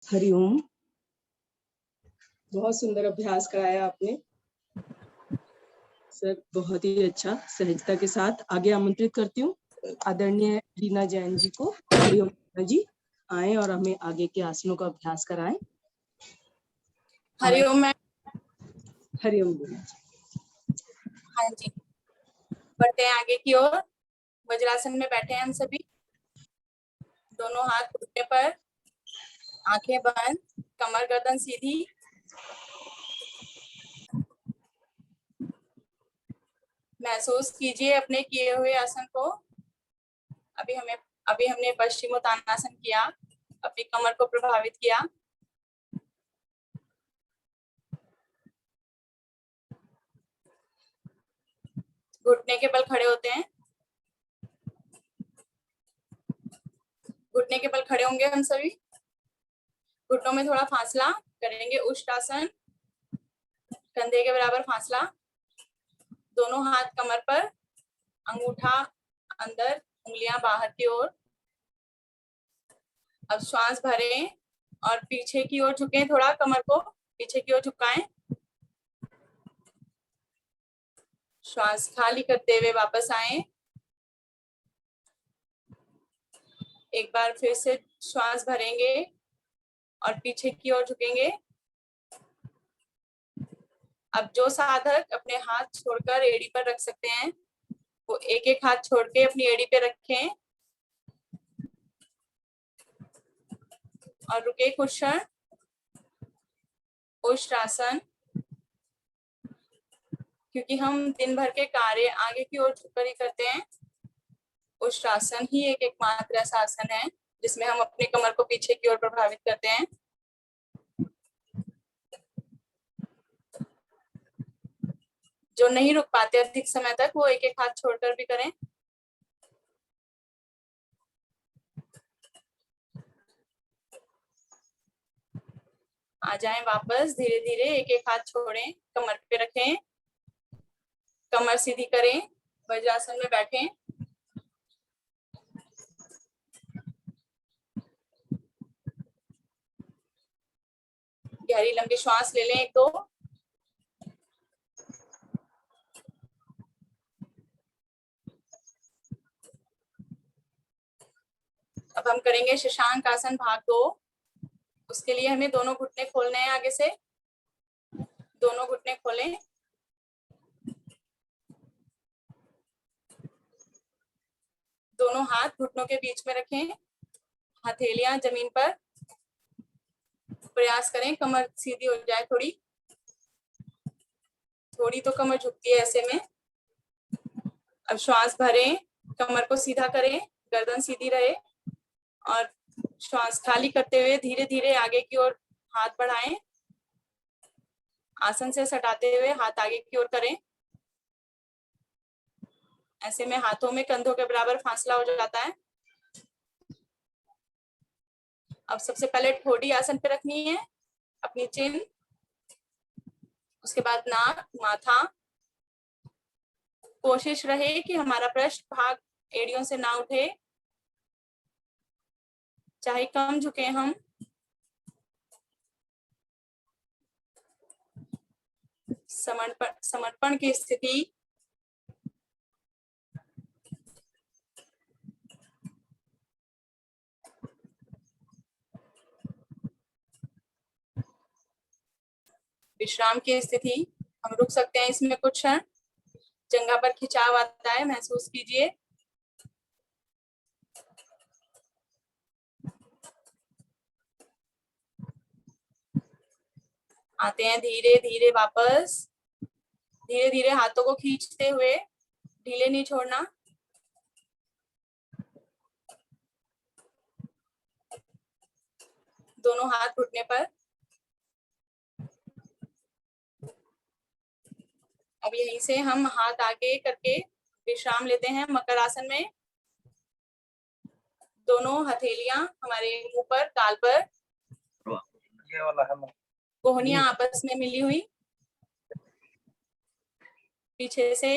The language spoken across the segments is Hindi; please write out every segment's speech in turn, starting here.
हरिओम। बहुत सुंदर अभ्यास कराया आपने सर, बहुत ही अच्छा। सहजता के साथ आगे आमंत्रित करती हूँ आदरणीय रीना जैन जी को। हरिओम जी, आए और हमें आगे के आसनों का अभ्यास कराएं। हरिओम मैम। हरिओम बोला। हाँ जी, बढ़ते हैं आगे की ओर। वज्रासन में बैठे हैं हम सभी, दोनों हाथ घुटने पर, आंखें बंद, कमर गर्दन सीधी। महसूस कीजिए अपने किए हुए आसन को। अभी हमने पश्चिमोत्तानासन किया, अपनी कमर को प्रभावित किया। घुटने के बल खड़े होते हैं, घुटने के बल खड़े होंगे हम सभी। घुटनों में थोड़ा फासला करेंगे, उष्टासन, कंधे के बराबर फासला। दोनों हाथ कमर पर, अंगूठा अंदर, उंगलियां बाहर की ओर। अब श्वास भरें और पीछे की ओर झुकें, थोड़ा कमर को पीछे की ओर झुकाएं। श्वास खाली करते हुए वापस आए। एक बार फिर से श्वास भरेंगे और पीछे की ओर झुकेंगे। अब जो साधक अपने हाथ छोड़कर एड़ी पर रख सकते हैं, वो एक एक हाथ छोड़ के अपनी एड़ी पे रखें और रुके कुछ क्षण। उष्ट्रासन, क्योंकि हम दिन भर के कार्य आगे की ओर झुककर ही करते हैं, उष्ट्रासन ही एक मात्र ऐसा आसन है जिसमें हम अपनी कमर को पीछे की ओर प्रभावित करते हैं। जो नहीं रुक पाते अधिक समय तक, वो एक एक हाथ छोड़कर भी करें। आ जाएं वापस, धीरे धीरे एक एक हाथ छोड़ें, कमर पे रखें, कमर सीधी करें, वज्रासन में बैठें। गहरी लंबी श्वास ले लें, एक दो। अब हम करेंगे शशांक आसन भाग 2। उसके लिए हमें दोनों घुटने खोलने हैं, आगे से दोनों घुटने खोलें। दोनों हाथ घुटनों के बीच में रखें, हथेलियां जमीन पर। प्रयास करें कमर सीधी हो जाए, थोड़ी तो कमर झुकती है ऐसे में। अब श्वास भरें, कमर को सीधा करें, गर्दन सीधी रहे और श्वास खाली करते हुए धीरे धीरे आगे की ओर हाथ बढ़ाएं। आसन से सटाते हुए हाथ आगे की ओर करें। ऐसे में हाथों में कंधों के बराबर फासला हो जाता है। अब सबसे पहले ठोड़ी आसन पे रखनी है, अपनी चिन, उसके बाद नाक, माथा। कोशिश रहे कि हमारा पृष्ठ भाग एड़ियों से ना उठे, चाहे कम झुके हम। समर्पण की स्थिति। विश्राम की स्थिति। हम रुक सकते हैं इसमें कुछ क्षण। जंघा पर खिंचाव आता है, महसूस कीजिए। आते हैं धीरे धीरे वापस, धीरे धीरे हाथों को खींचते हुए, ढीले नहीं छोड़ना। दोनों हाथ घुटने पर। अब यहीं से हम हाथ आगे करके विश्राम लेते हैं मकर आसन में। दोनों हथेलियां हमारे मुंह पर, गाल पर, ये वाला है, कोहनियां आपस में मिली हुई। पीछे से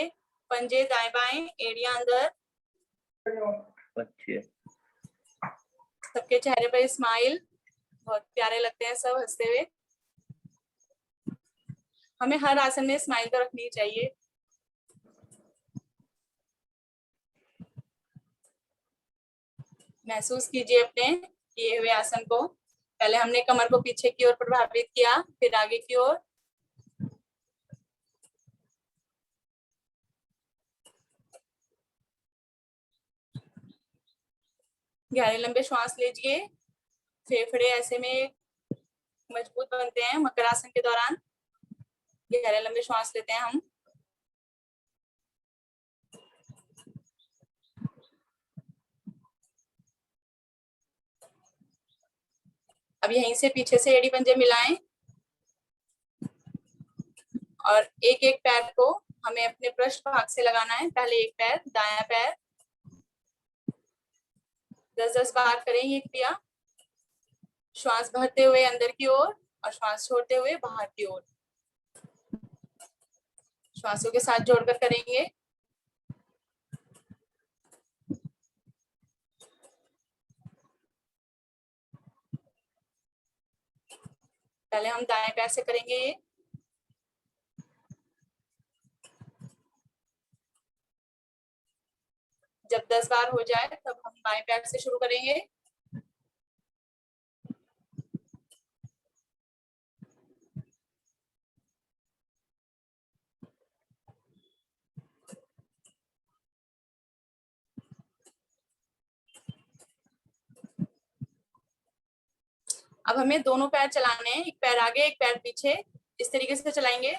पंजे दाएं बाएं, एड़ियां अंदर। सबके चेहरे पर स्माइल, बहुत प्यारे लगते हैं सब हंसते हुए। हमें हर आसन में स्माइल तो रखनी चाहिए। महसूस कीजिए अपने किए हुए आसन को। पहले हमने कमर को पीछे की ओर प्रभावित किया, फिर आगे की ओर। गहरे लंबे श्वास लीजिए। फेफड़े ऐसे में मजबूत बनते हैं मकरासन के दौरान। गहरे लंबे श्वास लेते हैं हम। अब यहीं से पीछे से एड़ी पंजे मिलाएं और एक एक पैर को हमें अपने पृष्ठ भाग से लगाना है। पहले एक पैर, दायां पैर। 10-10 बार करें ये क्रिया। श्वास भरते हुए अंदर की ओर और श्वास छोड़ते हुए बाहर की ओर। श्वासों के साथ जोड़कर करेंगे। पहले हम दाएं पैर से करेंगे ये। जब 10 बार हो जाए तब हम बाएं पैर से शुरू करेंगे। अब हमें दोनों पैर चलाने हैं, एक पैर आगे एक पैर पीछे। इस तरीके से चलाएंगे।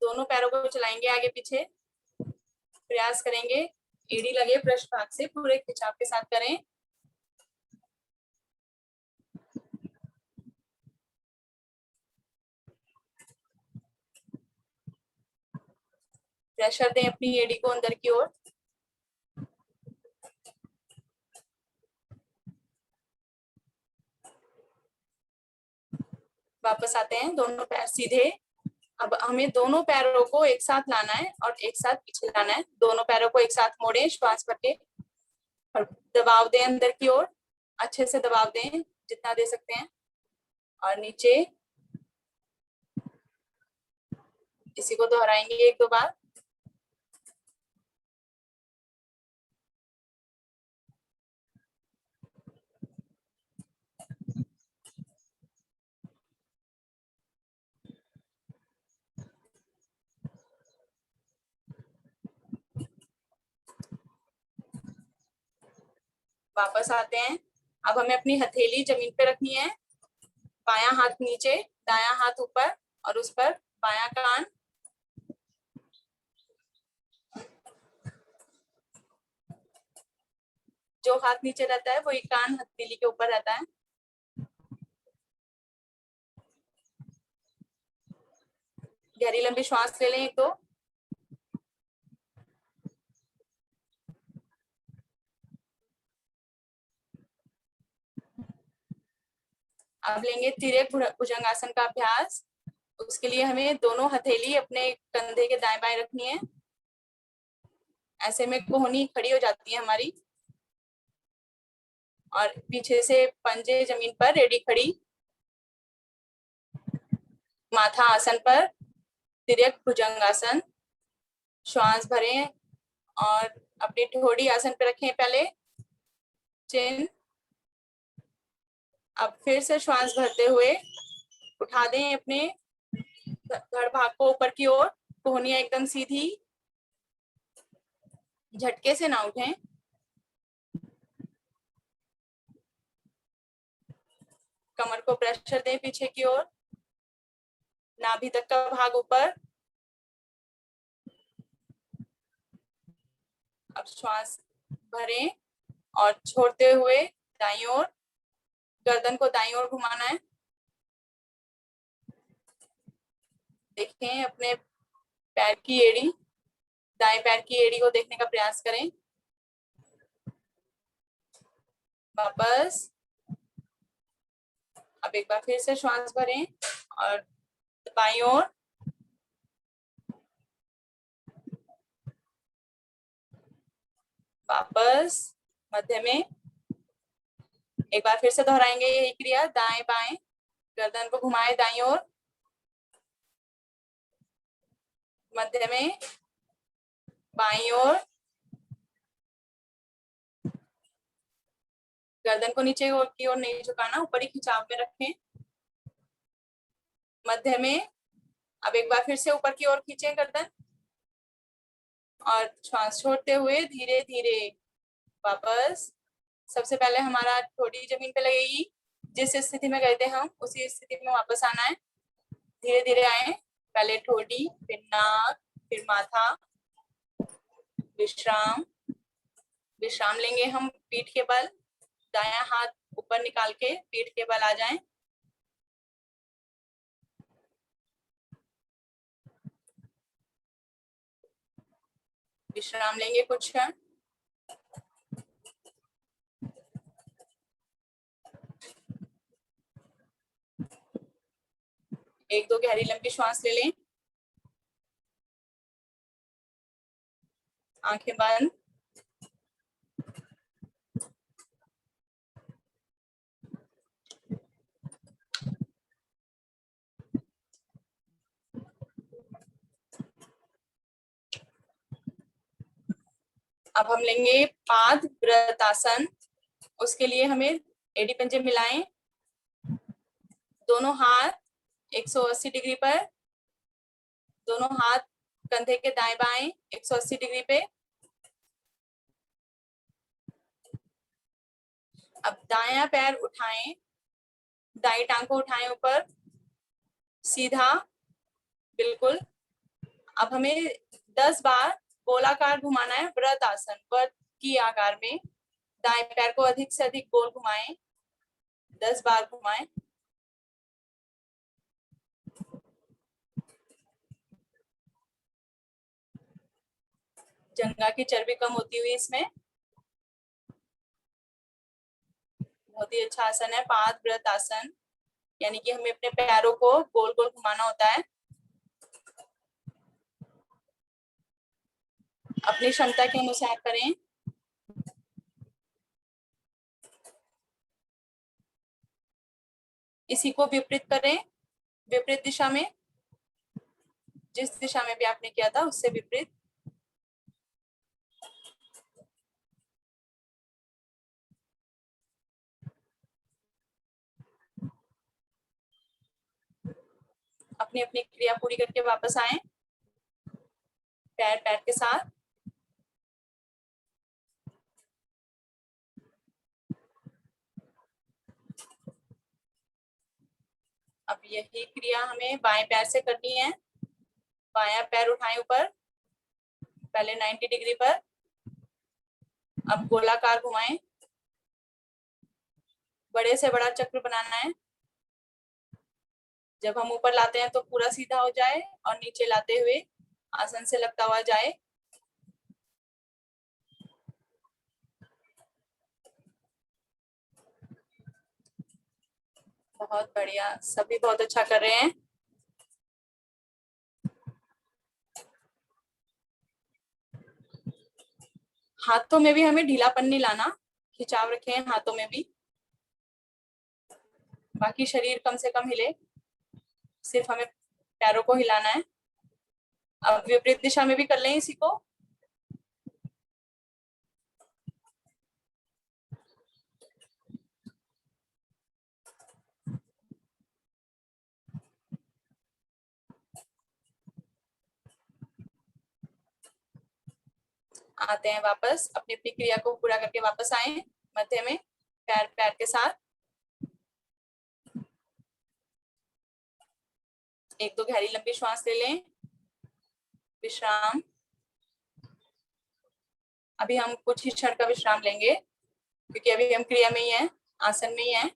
दोनों पैरों को चलाएंगे आगे पीछे। प्रयास करेंगे एड़ी लगे पृष्ठ भाग से, पूरे खिंचाव के साथ करें। प्रेशर दें अपनी एड़ी को अंदर की ओर। वापस आते हैं, दोनों पैर सीधे। अब हमें दोनों पैरों को एक साथ लाना है और एक साथ पीछे लाना है। दोनों पैरों को एक साथ मोड़ें श्वास भर के और दबाव दें अंदर की ओर। अच्छे से दबाव दें जितना दे सकते हैं और नीचे। इसी को दोहराएंगे 1-2 बार। वापस आते हैं। अब हमें अपनी हथेली जमीन पे रखनी है। बायां हाथ नीचे, दायां हाथ ऊपर और उस पर बायां कान। जो हाथ नीचे रहता है वही कान हथेली के ऊपर रहता है। गहरी लंबी श्वास ले लें 1-2। अब लेंगे तिर्यक भुजंगासन का अभ्यास। उसके लिए हमें दोनों हथेली अपने कंधे के दाएं बाएं रखनी है। ऐसे में कोहनी खड़ी हो जाती है हमारी और पीछे से पंजे जमीन पर, एड़ी खड़ी। माथा आसन पर, तिर्यक भुजंगासन। श्वास भरें और अपनी ठोड़ी आसन पे रखें पहले, चिन। अब फिर से श्वास भरते हुए उठा दें अपने धड़ भाग को ऊपर की ओर। कोहनियां एकदम सीधी, झटके से ना उठें। कमर को प्रेशर दें पीछे की ओर। नाभि तक का भाग ऊपर। अब श्वास भरें और छोड़ते हुए दाईं ओर। गर्दन को दाईं ओर घुमाना है। देखें अपने पैर की एड़ी, दाएं पैर की एड़ी को देखने का प्रयास करें। वापस। अब एक बार फिर से श्वास भरें और बाईं ओर। वापस मध्य में। एक बार फिर से दोहराएंगे यही क्रिया, दाएं बाएं, गर्दन को घुमाए दाईं ओर, मध्य में, बाईं ओर, गर्दन को नीचे की ओर नहीं झुकाना, ऊपर ही खिंचाव में रखें, मध्य में। अब एक बार फिर से ऊपर की ओर खींचें गर्दन और श्वास छोड़ते हुए धीरे धीरे वापस। सबसे पहले हमारा ठोड़ी जमीन पे लगेगी, जिस स्थिति में गए थे हम उसी स्थिति में वापस आना है। धीरे धीरे आए, पहले ठोड़ी, फिर नाक, फिर माथा, विश्राम। विश्राम लेंगे हम पीठ के बल, दायां हाथ ऊपर निकाल के पीठ के बल आ जाएं। विश्राम लेंगे कुछ क्षण। एक दो गहरी लंबी श्वास ले लें, आंखें बंद। अब हम लेंगे पाद व्रतासन। उसके लिए हमें एड़ी पंजे मिलाएं, दोनों हाथ 180 डिग्री पर, दोनों हाथ कंधे के दाएं बाएं 180 डिग्री पे। अब दायां पैर उठाएं, दाई टांग को उठाएं ऊपर सीधा, बिल्कुल। अब हमें 10 बार गोलाकार घुमाना है, व्रत आसन, व्रत की आकार में। दाएं पैर को अधिक से अधिक गोल घुमाएं, 10 बार घुमाएं। जंघा की चर्बी कम होती हुई इसमें। बहुत ही अच्छा आसन है पाद व्रत आसन, यानी कि हमें अपने पैरों को गोल गोल घुमाना होता है। अपनी क्षमता के अनुसार करें। इसी को विपरीत करें, विपरीत दिशा में, जिस दिशा में भी आपने किया था उससे विपरीत। अपनी अपनी क्रिया पूरी करके वापस आए, पैर पैर के साथ। अब यही क्रिया हमें बाएं पैर से करनी है। बायां पैर उठाएं ऊपर, पहले 90 डिग्री पर, अब गोलाकार घुमाएं, बड़े से बड़ा चक्र बनाना है। जब हम ऊपर लाते हैं तो पूरा सीधा हो जाए और नीचे लाते हुए आसन से लगता हुआ जाए। बहुत बढ़िया, सभी बहुत अच्छा कर रहे हैं। हाथों में भी हमें ढीलापन नहीं लाना, खिंचाव रखे हैं हाथों में भी, बाकी शरीर कम से कम हिले, सिर्फ हमें पैरों को हिलाना है। अब विपरीत दिशा में भी कर लें इसी को। आते हैं वापस, अपनी अपनी क्रिया को पूरा करके वापस आए, मध्य में, पैर पैर के साथ। एक दो गहरी लंबी श्वास ले लें, विश्राम। अभी हम कुछ ही क्षण का विश्राम लेंगे, क्योंकि अभी हम क्रिया में ही हैं, आसन में ही हैं।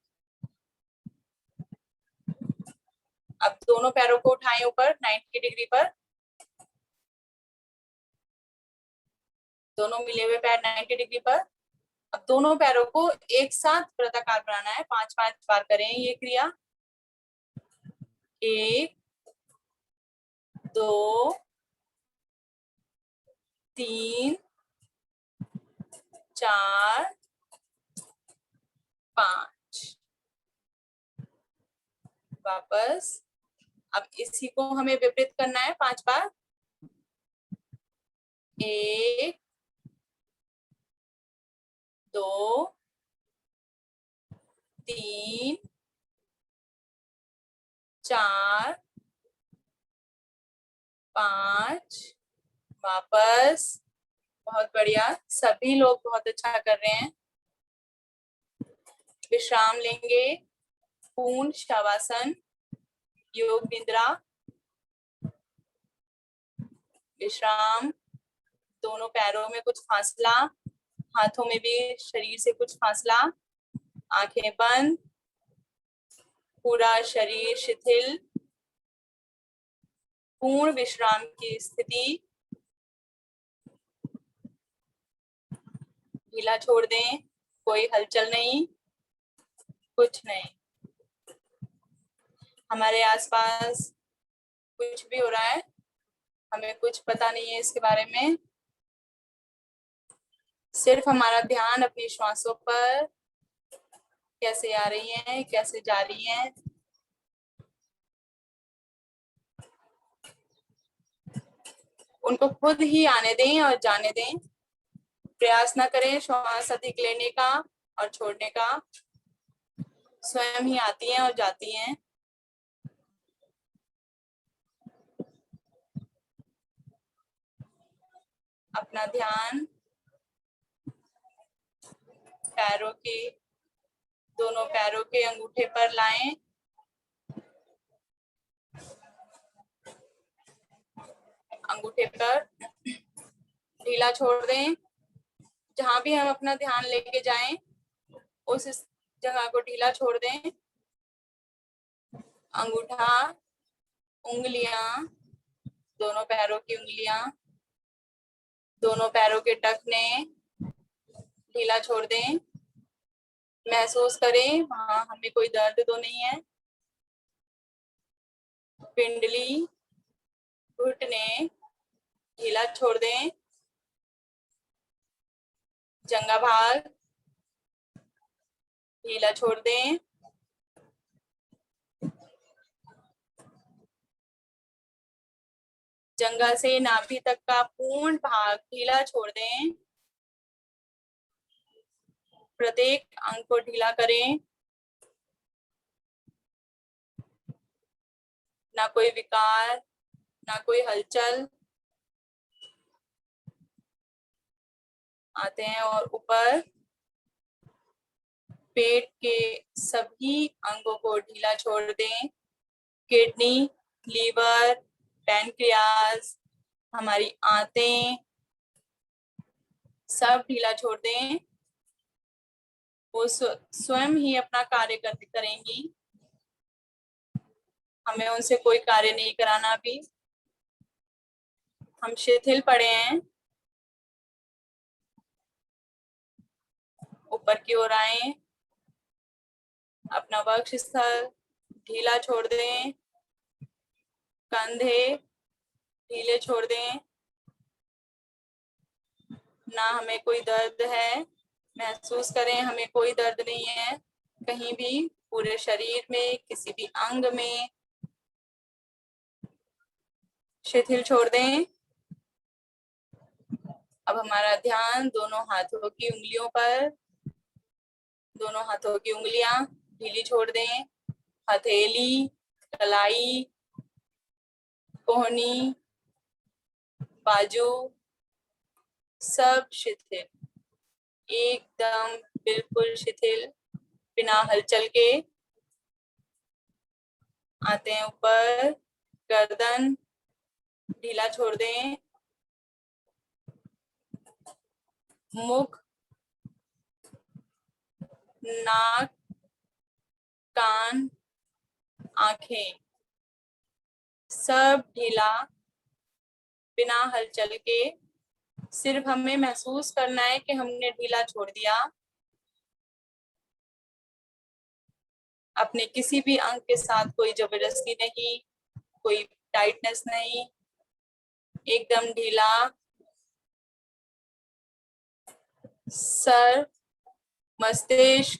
अब दोनों पैरों को उठाएं ऊपर 90 डिग्री पर, दोनों मिले हुए पैर 90 डिग्री पर। अब दोनों पैरों को एक साथ वृत्ताकार बनाना है, 5-5 बार करें ये क्रिया। 1 2 3 4 5 वापस। अब इसी को हमें विपरीत करना है 5 बार। 1 2 3 4 5 वापस। बहुत बढ़िया, सभी लोग बहुत अच्छा कर रहे हैं। विश्राम लेंगे, पूर्ण शवासन, योग निद्रा। विश्राम, दोनों पैरों में कुछ फासला, हाथों में भी शरीर से कुछ फासला, आंखें बंद, पूरा शरीर शिथिल, पूर्ण विश्राम की स्थिति। ढीला छोड़ दें, कोई हलचल नहीं, कुछ नहीं। हमारे आसपास कुछ भी हो रहा है, हमें कुछ पता नहीं है इसके बारे में। सिर्फ हमारा ध्यान अपनी श्वासों पर, कैसे आ रही हैं, कैसे जा रही हैं। उनको खुद ही आने दें और जाने दें। प्रयास ना करें श्वास अधिक लेने का और छोड़ने का, स्वयं ही आती हैं और जाती हैं। अपना ध्यान पैरों के, दोनों पैरों के अंगूठे पर लाएं। अंगूठे पर ढीला छोड़ दें। जहां भी हम अपना ध्यान लेके जाएं, उस जगह को ढीला छोड़ दें। अंगूठा, उंगलियां, दोनों पैरों की उंगलियां, दोनों पैरों के टखने ढीला छोड़ दें। महसूस करें वहां हमें कोई दर्द तो नहीं है। पिंडली, घुटने ढीला छोड़ दें। जंघा भाग ढीला छोड़ दें। जंघा से नाभि तक का पूर्ण भाग ढीला छोड़ दें। प्रत्येक अंग को ढीला करें। ना कोई विकार, ना कोई हलचल। आते हैं और ऊपर पेट के सभी अंगों को ढीला छोड़ दें। किडनी, लीवर, पैनक्रियाज, हमारी आंतें सब ढीला छोड़ दें। वो स्वयं ही अपना कार्य करेंगी, हमें उनसे कोई कार्य नहीं कराना। भी हम शिथिल पड़े हैं। ऊपर की ओर आए, अपना वक्ष स्थल ढीला छोड़ दें। कंधे ढीले छोड़ दें। ना हमें कोई दर्द है, महसूस करें हमें कोई दर्द नहीं है कहीं भी, पूरे शरीर में किसी भी अंग में। शिथिल छोड़ दें। अब हमारा ध्यान दोनों हाथों की उंगलियों पर, दोनों हाथों की उंगलियां ढीली छोड़ दें। हथेली, कलाई, कोहनी, बाजू सब शिथिल, एकदम बिल्कुल शिथिल, बिना हलचल के। आते हैं ऊपर, गर्दन ढीला छोड़ दें। मुख, नाक, कान, आंखें सब ढीला, बिना हलचल के। सिर्फ हमें महसूस करना है कि हमने ढीला छोड़ दिया। अपने किसी भी अंग के साथ कोई जबरदस्ती नहीं, कोई टाइटनेस नहीं, एकदम ढीला। सर, मस्तिष्क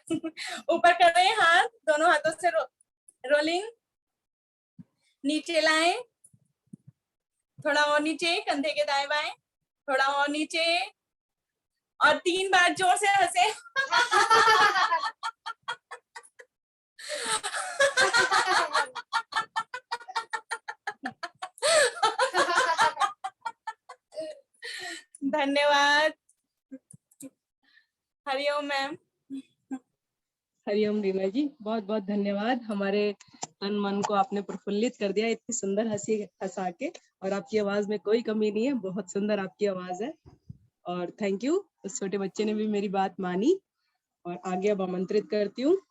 ऊपर करें हाथ, दोनों हाथों से रोलिंग, नीचे लाएं, थोड़ा और नीचे, कंधे के दाएं बाएं, थोड़ा और नीचे, और 3 बार जोर से हंसे। धन्यवाद। हरिओम मैम। हरिओम रीना जी, बहुत बहुत धन्यवाद। हमारे तन मन को आपने प्रफुल्लित कर दिया इतनी सुंदर हंसी हंसा के, और आपकी आवाज में कोई कमी नहीं है, बहुत सुंदर आपकी आवाज है। और थैंक यू, उस छोटे बच्चे ने भी मेरी बात मानी। और आगे अब आमंत्रित करती हूँ